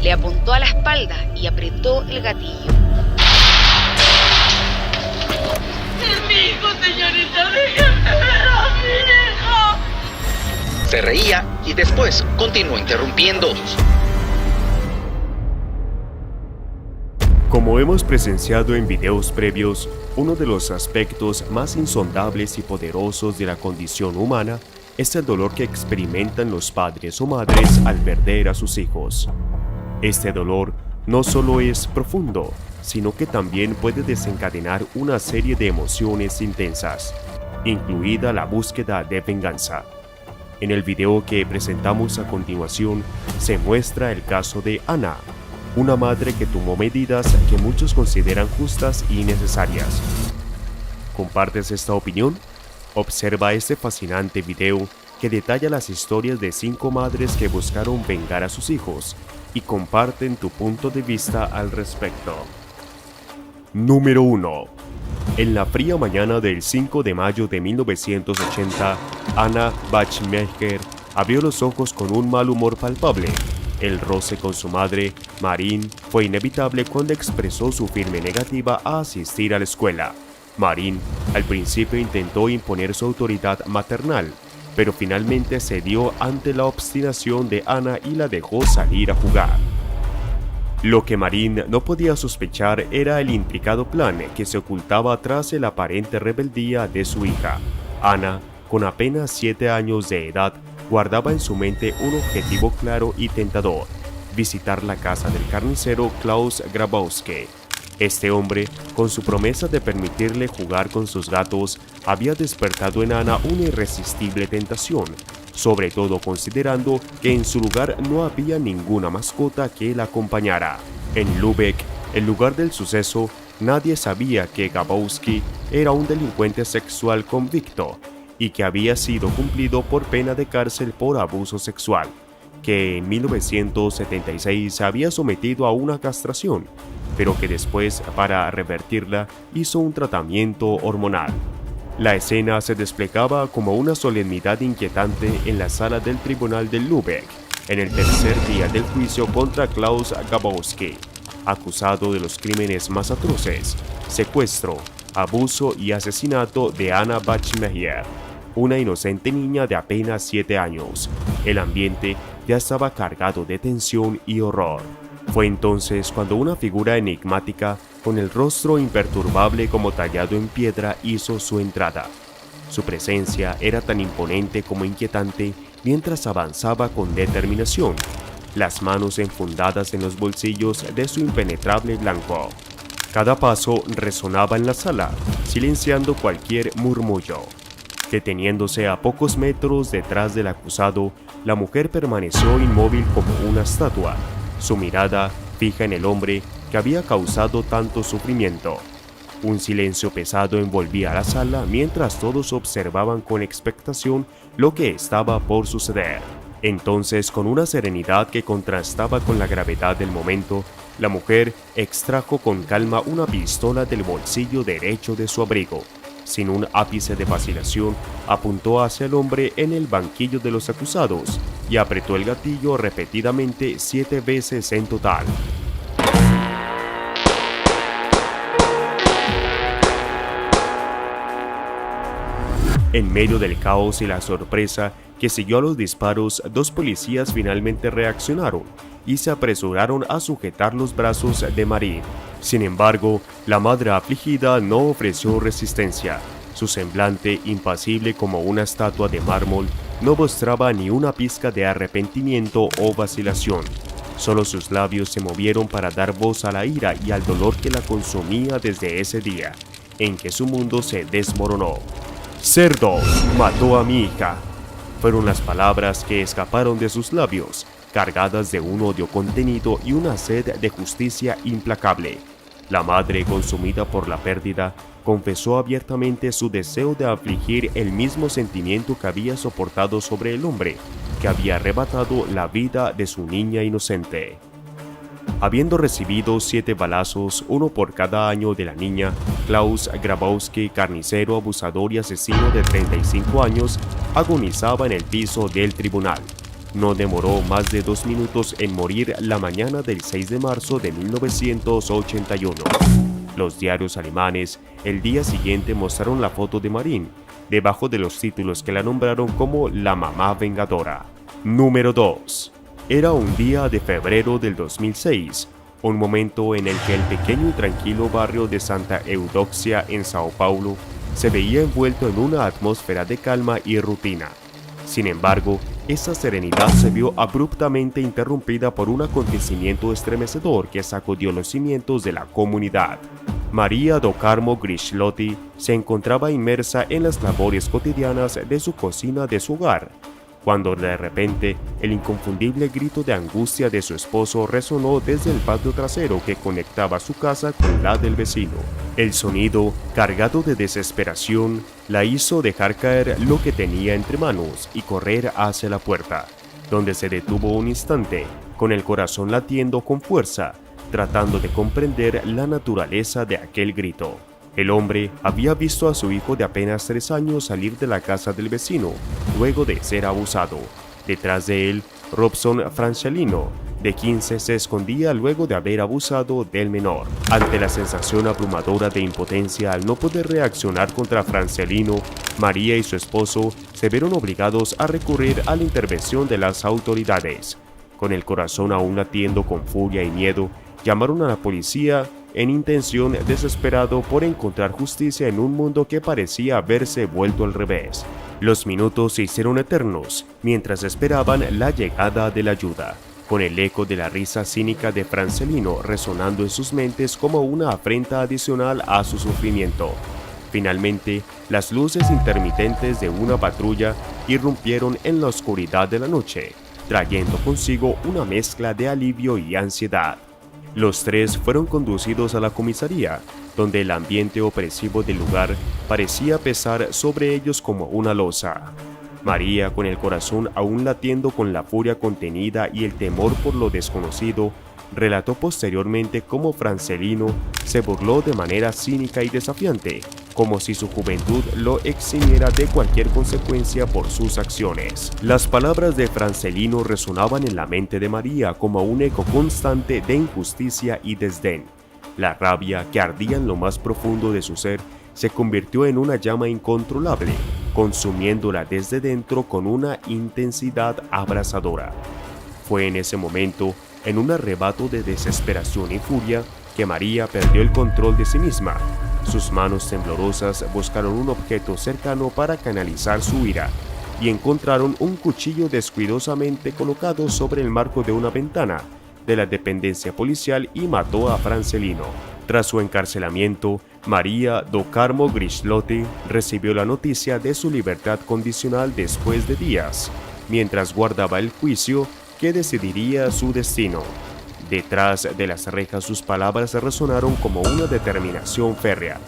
le apuntó a la espalda y apretó el gatillo. ¡Es mi hijo, señorita! ¡Déjenme ver a mi hijo! Se reía y después continuó interrumpiendo. Como hemos presenciado en videos previos, uno de los aspectos más insondables y poderosos de la condición humana es el dolor que experimentan los padres o madres al perder a sus hijos. Este dolor no solo es profundo, sino que también puede desencadenar una serie de emociones intensas, incluida la búsqueda de venganza. En el video que presentamos a continuación, se muestra el caso de Ana, una madre que tomó medidas que muchos consideran justas y necesarias. ¿Compartes esta opinión? Observa este fascinante video que detalla las historias de 5 madres que buscaron vengar a sus hijos y comparten tu punto de vista al respecto. Número 1. En la fría mañana del 5 de mayo de 1980, Anna Bachmeier abrió los ojos con un mal humor palpable. El roce con su madre, Marín, fue inevitable cuando expresó su firme negativa a asistir a la escuela. Marín al principio intentó imponer su autoridad maternal, pero finalmente cedió ante la obstinación de Ana y la dejó salir a jugar. Lo que Marín no podía sospechar era el intricado plan que se ocultaba tras la aparente rebeldía de su hija. Ana, con apenas 7 años de edad, guardaba en su mente un objetivo claro y tentador: visitar la casa del carnicero Klaus Grabowski. Este hombre, con su promesa de permitirle jugar con sus gatos, había despertado en Ana una irresistible tentación, sobre todo considerando que en su lugar no había ninguna mascota que la acompañara. En Lübeck, el lugar del suceso, nadie sabía que Grabowski era un delincuente sexual convicto y que había sido cumplido por pena de cárcel por abuso sexual, que en 1976 se había sometido a una castración, pero que después, para revertirla, hizo un tratamiento hormonal. La escena se desplegaba como una solemnidad inquietante en la sala del tribunal de Lübeck, en el tercer día del juicio contra Klaus Grabowski, acusado de los crímenes más atroces: secuestro, abuso y asesinato de Anna Bachmeier, una inocente niña de apenas 7 años. El ambiente ya estaba cargado de tensión y horror. Fue entonces cuando una figura enigmática, con el rostro imperturbable como tallado en piedra, hizo su entrada. Su presencia era tan imponente como inquietante mientras avanzaba con determinación, las manos enfundadas en los bolsillos de su impenetrable blanco. Cada paso resonaba en la sala, silenciando cualquier murmullo. Deteniéndose a pocos metros detrás del acusado, la mujer permaneció inmóvil como una estatua, su mirada fija en el hombre que había causado tanto sufrimiento. Un silencio pesado envolvía la sala mientras todos observaban con expectación lo que estaba por suceder. Entonces, con una serenidad que contrastaba con la gravedad del momento, la mujer extrajo con calma una pistola del bolsillo derecho de su abrigo. Sin un ápice de vacilación, apuntó hacia el hombre en el banquillo de los acusados y apretó el gatillo repetidamente 7 veces en total. En medio del caos y la sorpresa que siguió a los disparos, 2 policías finalmente reaccionaron y se apresuraron a sujetar los brazos de Marín. Sin embargo, la madre afligida no ofreció resistencia. Su semblante, impasible como una estatua de mármol, no mostraba ni una pizca de arrepentimiento o vacilación. Solo sus labios se movieron para dar voz a la ira y al dolor que la consumía desde ese día, en que su mundo se desmoronó. «Cerdo, mató a mi hija», fueron las palabras que escaparon de sus labios, cargadas de un odio contenido y una sed de justicia implacable. La madre, consumida por la pérdida, confesó abiertamente su deseo de afligir el mismo sentimiento que había soportado sobre el hombre que había arrebatado la vida de su niña inocente. Habiendo recibido 7 balazos, uno por cada año de la niña, Klaus Grabowski, carnicero, abusador y asesino de 35 años, agonizaba en el piso del tribunal. no demoró más de 2 minutos en morir la mañana del 6 de marzo de 1981. Los diarios alemanes el día siguiente mostraron la foto de Marín, debajo de los títulos que la nombraron como la mamá vengadora. Número 2. Era un día de febrero del 2006, un momento en el que el pequeño y tranquilo barrio de Santa Eudoxia en Sao Paulo se veía envuelto en una atmósfera de calma y rutina. Sin embargo, esa serenidad se vio abruptamente interrumpida por un acontecimiento estremecedor que sacudió los cimientos de la comunidad. Maria do Carmo Grislotti se encontraba inmersa en las labores cotidianas de su cocina de su hogar, cuando de repente el inconfundible grito de angustia de su esposo resonó desde el patio trasero que conectaba su casa con la del vecino. El sonido, cargado de desesperación, la hizo dejar caer lo que tenía entre manos y correr hacia la puerta, donde se detuvo un instante, con el corazón latiendo con fuerza, tratando de comprender la naturaleza de aquel grito. El hombre había visto a su hijo de apenas 3 años salir de la casa del vecino, luego de ser abusado. Detrás de él, Robson Francelino, de 15, se escondía luego de haber abusado del menor. Ante la sensación abrumadora de impotencia al no poder reaccionar contra Francelino, María y su esposo se vieron obligados a recurrir a la intervención de las autoridades. Con el corazón aún latiendo con furia y miedo, llamaron a la policía en intención desesperado por encontrar justicia en un mundo que parecía haberse vuelto al revés. Los minutos se hicieron eternos mientras esperaban la llegada de la ayuda, con el eco de la risa cínica de Francelino resonando en sus mentes como una afrenta adicional a su sufrimiento. Finalmente, las luces intermitentes de una patrulla irrumpieron en la oscuridad de la noche, trayendo consigo una mezcla de alivio y ansiedad. Los 3 fueron conducidos a la comisaría, donde el ambiente opresivo del lugar parecía pesar sobre ellos como una losa. María, con el corazón aún latiendo con la furia contenida y el temor por lo desconocido, relató posteriormente cómo Francelino se burló de manera cínica y desafiante, como si su juventud lo eximiera de cualquier consecuencia por sus acciones. Las palabras de Francelino resonaban en la mente de María como un eco constante de injusticia y desdén. La rabia que ardía en lo más profundo de su ser se convirtió en una llama incontrolable, consumiéndola desde dentro con una intensidad abrasadora. Fue en ese momento, en un arrebato de desesperación y furia, que María perdió el control de sí misma. Sus manos temblorosas buscaron un objeto cercano para canalizar su ira y encontraron un cuchillo descuidadosamente colocado sobre el marco de una ventana de la dependencia policial y mató a Francelino. Tras su encarcelamiento, Maria do Carmo Grislotti recibió la noticia de su libertad condicional después de días, mientras guardaba el juicio que decidiría su destino. Detrás de las rejas sus palabras resonaron como una determinación férrea.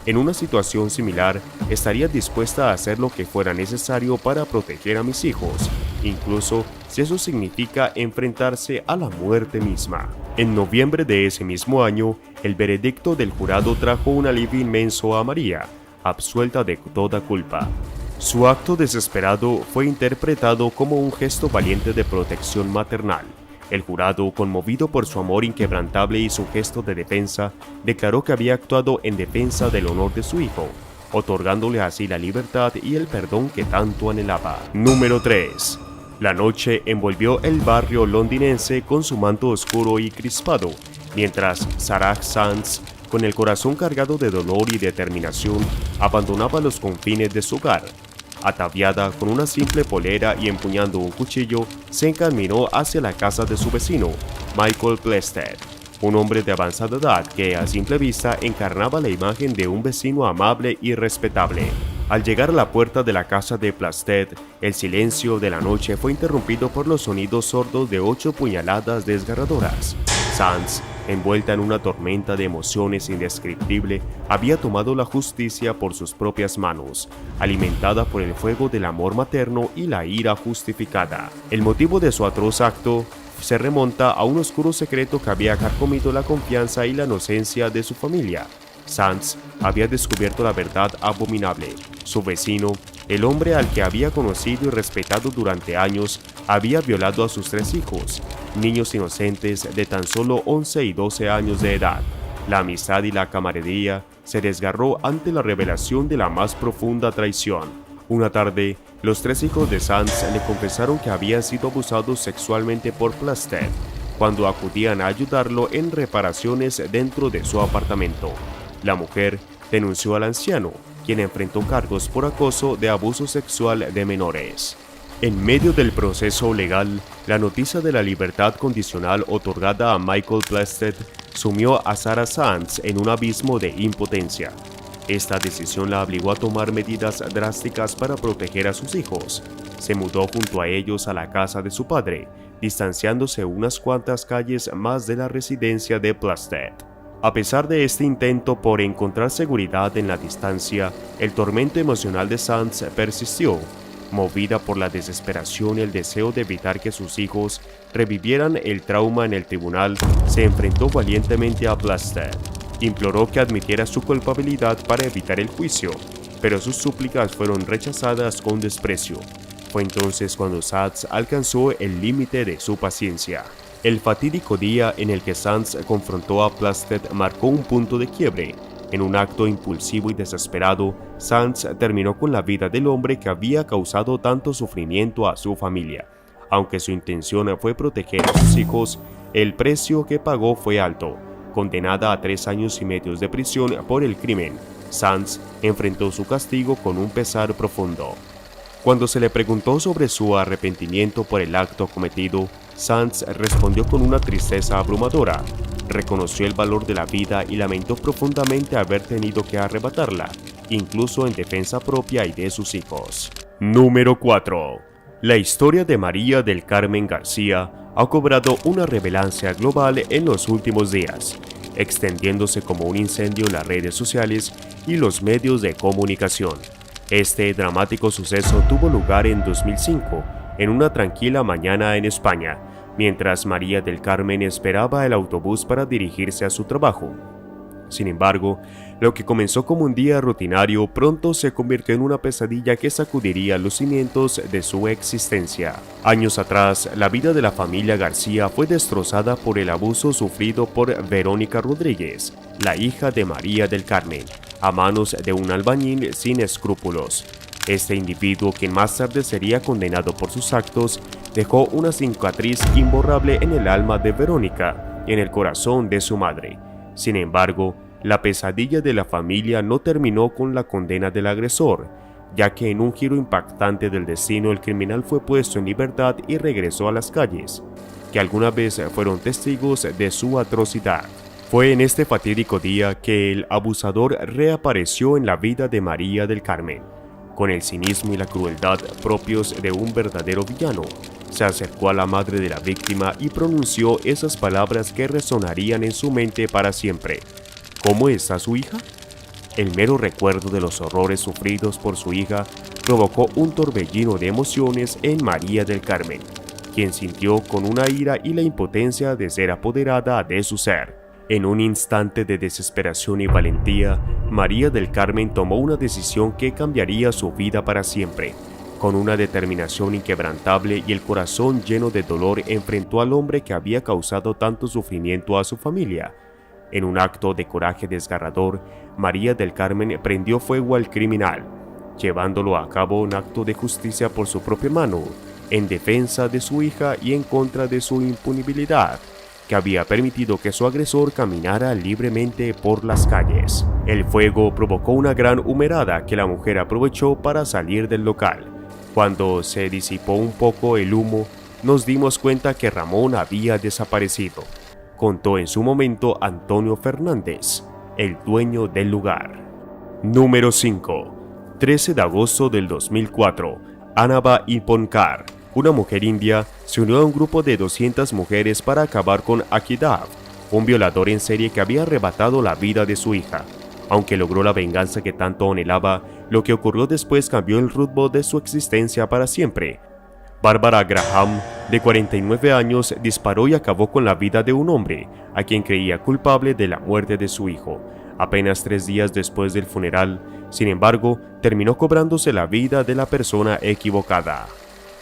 En una situación similar, estaría dispuesta a hacer lo que fuera necesario para proteger a mis hijos, incluso si eso significa enfrentarse a la muerte misma. En noviembre de ese mismo año, el veredicto del jurado trajo un alivio inmenso a María, absuelta de toda culpa. Su acto desesperado fue interpretado como un gesto valiente de protección maternal. El jurado, conmovido por su amor inquebrantable y su gesto de defensa, declaró que había actuado en defensa del honor de su hijo, otorgándole así la libertad y el perdón que tanto anhelaba. Número 3. La noche envolvió el barrio londinense con su manto oscuro y crispado, mientras Sarah Sands, con el corazón cargado de dolor y determinación, abandonaba los confines de su hogar. Ataviada con una simple polera y empuñando un cuchillo, se encaminó hacia la casa de su vecino, Michael Plested, un hombre de avanzada edad que a simple vista encarnaba la imagen de un vecino amable y respetable. Al llegar a la puerta de la casa de Plested, el silencio de la noche fue interrumpido por los sonidos sordos de 8 puñaladas desgarradoras. Sands, envuelta en una tormenta de emociones indescriptible, había tomado la justicia por sus propias manos, alimentada por el fuego del amor materno y la ira justificada. El motivo de su atroz acto se remonta a un oscuro secreto que había carcomido la confianza y la inocencia de su familia. Sands había descubierto la verdad abominable. Su vecino, el hombre al que había conocido y respetado durante años, había violado a sus 3 hijos, niños inocentes de tan solo 11 y 12 años de edad. La amistad y la camaradería se desgarró ante la revelación de la más profunda traición. Una tarde, los 3 hijos de Sands le confesaron que habían sido abusados sexualmente por Plastead, cuando acudían a ayudarlo en reparaciones dentro de su apartamento. La mujer denunció al anciano, quien enfrentó cargos por acoso de abuso sexual de menores. En medio del proceso legal, la noticia de la libertad condicional otorgada a Michael Plastead sumió a Sarah Sands en un abismo de impotencia. Esta decisión la obligó a tomar medidas drásticas para proteger a sus hijos. Se mudó junto a ellos a la casa de su padre, distanciándose unas cuantas calles más de la residencia de Plastead. A pesar de este intento por encontrar seguridad en la distancia, el tormento emocional de Sands persistió. Movida por la desesperación y el deseo de evitar que sus hijos revivieran el trauma en el tribunal, se enfrentó valientemente a Plastead. Imploró que admitiera su culpabilidad para evitar el juicio, pero sus súplicas fueron rechazadas con desprecio. Fue entonces cuando Sands alcanzó el límite de su paciencia. El fatídico día en el que Sands confrontó a Plastead marcó un punto de quiebre. En un acto impulsivo y desesperado, Sands terminó con la vida del hombre que había causado tanto sufrimiento a su familia. Aunque su intención fue proteger a sus hijos, el precio que pagó fue alto. Condenada a 3 años y medio de prisión por el crimen, Sands enfrentó su castigo con un pesar profundo. Cuando se le preguntó sobre su arrepentimiento por el acto cometido, Sands respondió con una tristeza abrumadora. Reconoció el valor de la vida y lamentó profundamente haber tenido que arrebatarla, incluso en defensa propia y de sus hijos. Número 4. La historia de María del Carmen García ha cobrado una relevancia global en los últimos días, extendiéndose como un incendio en las redes sociales y los medios de comunicación. Este dramático suceso tuvo lugar en 2005, en una tranquila mañana en España, mientras María del Carmen esperaba el autobús para dirigirse a su trabajo. Sin embargo, lo que comenzó como un día rutinario pronto se convirtió en una pesadilla que sacudiría los cimientos de su existencia. Años atrás, la vida de la familia García fue destrozada por el abuso sufrido por Verónica Rodríguez, la hija de María del Carmen, a manos de un albañil sin escrúpulos. Este individuo, quien más tarde sería condenado por sus actos, dejó una cicatriz imborrable en el alma de Verónica y en el corazón de su madre. Sin embargo, la pesadilla de la familia no terminó con la condena del agresor, ya que en un giro impactante del destino el criminal fue puesto en libertad y regresó a las calles, que alguna vez fueron testigos de su atrocidad. Fue en este fatídico día que el abusador reapareció en la vida de María del Carmen. Con el cinismo y la crueldad propios de un verdadero villano, se acercó a la madre de la víctima y pronunció esas palabras que resonarían en su mente para siempre. ¿Cómo está su hija? El mero recuerdo de los horrores sufridos por su hija provocó un torbellino de emociones en María del Carmen, quien sintió con una ira y la impotencia de ser apoderada de su ser. En un instante de desesperación y valentía, María del Carmen tomó una decisión que cambiaría su vida para siempre. Con una determinación inquebrantable y el corazón lleno de dolor, enfrentó al hombre que había causado tanto sufrimiento a su familia. En un acto de coraje desgarrador, María del Carmen prendió fuego al criminal, llevándolo a cabo un acto de justicia por su propia mano, en defensa de su hija y en contra de su impunibilidad, que había permitido que su agresor caminara libremente por las calles. El fuego provocó una gran humareda que la mujer aprovechó para salir del local. Cuando se disipó un poco el humo, nos dimos cuenta que Ramón había desaparecido, contó en su momento Antonio Fernández, el dueño del lugar. Número 5. 13 de agosto del 2004, Annaba Iponkar, una mujer india, se unió a un grupo de 200 mujeres para acabar con Akidav, un violador en serie que había arrebatado la vida de su hija. Aunque logró la venganza que tanto anhelaba, lo que ocurrió después cambió el rumbo de su existencia para siempre. Barbara Graham, de 49 años, disparó y acabó con la vida de un hombre, a quien creía culpable de la muerte de su hijo, apenas 3 días después del funeral. Sin embargo, terminó cobrándose la vida de la persona equivocada.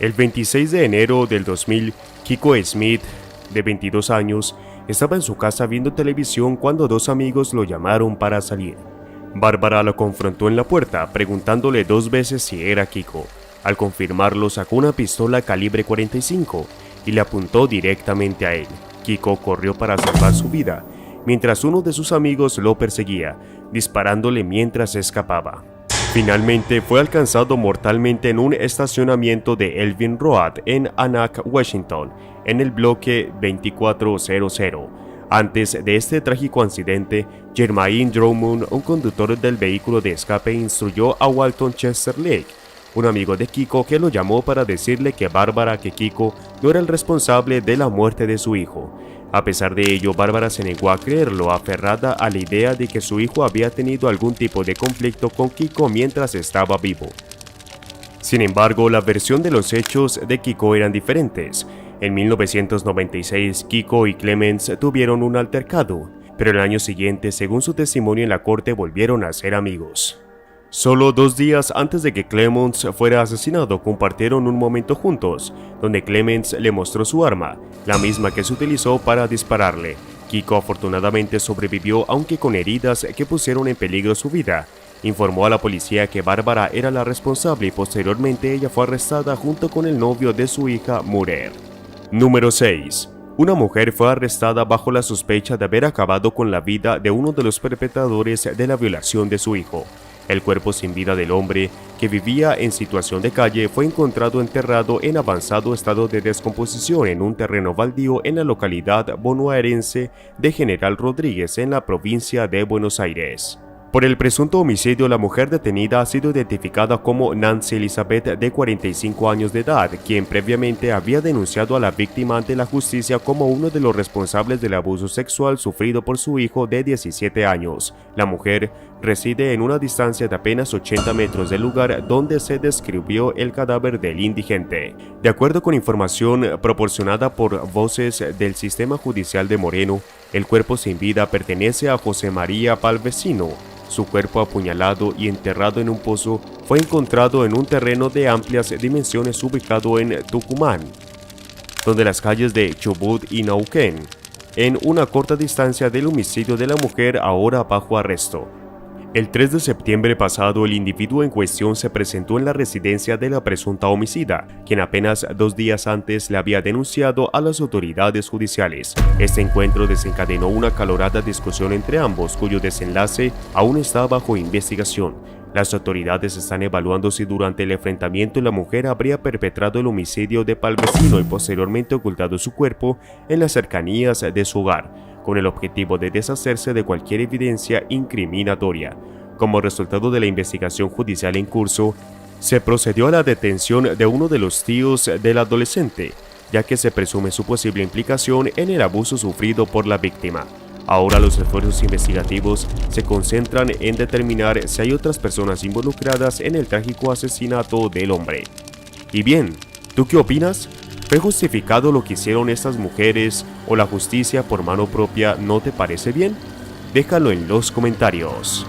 El 26 de enero del 2000, Kiko Smith, de 22 años, estaba en su casa viendo televisión cuando dos amigos lo llamaron para salir. Bárbara lo confrontó en la puerta, preguntándole 2 veces si era Kiko. Al confirmarlo, sacó una pistola calibre 45 y le apuntó directamente a él. Kiko corrió para salvar su vida, mientras uno de sus amigos lo perseguía, disparándole mientras escapaba. Finalmente fue alcanzado mortalmente en un estacionamiento de Elvin Road en Anak, Washington, en el bloque 2400. Antes de este trágico accidente, Jermaine Drummond, un conductor del vehículo de escape, instruyó a Walton Chester Lake, un amigo de Kiko, que lo llamó para decirle que Kiko no era el responsable de la muerte de su hijo. A pesar de ello, Bárbara se negó a creerlo, aferrada a la idea de que su hijo había tenido algún tipo de conflicto con Kiko mientras estaba vivo. Sin embargo, la versión de los hechos de Kiko eran diferentes. En 1996, Kiko y Clemens tuvieron un altercado, pero el año siguiente, según su testimonio en la corte, volvieron a ser amigos. Solo 2 días antes de que Clemens fuera asesinado, compartieron un momento juntos, donde Clemens le mostró su arma, la misma que se utilizó para dispararle. Kiko afortunadamente sobrevivió, aunque con heridas que pusieron en peligro su vida. Informó a la policía que Bárbara era la responsable y posteriormente ella fue arrestada junto con el novio de su hija, Murer. Número 6. Una mujer fue arrestada bajo la sospecha de haber acabado con la vida de uno de los perpetradores de la violación de su hijo. El cuerpo sin vida del hombre, que vivía en situación de calle, fue encontrado enterrado en avanzado estado de descomposición en un terreno baldío en la localidad bonaerense de General Rodríguez, en la provincia de Buenos Aires. Por el presunto homicidio, la mujer detenida ha sido identificada como Nancy Elizabeth, de 45 años de edad, quien previamente había denunciado a la víctima ante la justicia como uno de los responsables del abuso sexual sufrido por su hijo de 17 años. La mujer reside en una distancia de apenas 80 metros del lugar donde se describió el cadáver del indigente. De acuerdo con información proporcionada por voces del sistema judicial de Moreno, el cuerpo sin vida pertenece a José María Palvesino. Su cuerpo, apuñalado y enterrado en un pozo, fue encontrado en un terreno de amplias dimensiones ubicado en Tucumán, donde las calles de Chubut y Neuquén, en una corta distancia del homicidio de la mujer, ahora bajo arresto. El 3 de septiembre pasado, el individuo en cuestión se presentó en la residencia de la presunta homicida, quien apenas 2 días antes le había denunciado a las autoridades judiciales. Este encuentro desencadenó una acalorada discusión entre ambos, cuyo desenlace aún está bajo investigación. Las autoridades están evaluando si durante el enfrentamiento la mujer habría perpetrado el homicidio de Palvesino y posteriormente ocultado su cuerpo en las cercanías de su hogar, con el objetivo de deshacerse de cualquier evidencia incriminatoria. Como resultado de la investigación judicial en curso, se procedió a la detención de uno de los tíos del adolescente, ya que se presume su posible implicación en el abuso sufrido por la víctima. Ahora los esfuerzos investigativos se concentran en determinar si hay otras personas involucradas en el trágico asesinato del hombre. Y bien, ¿tú qué opinas? ¿Fue justificado lo que hicieron estas mujeres o la justicia por mano propia no te parece bien? Déjalo en los comentarios.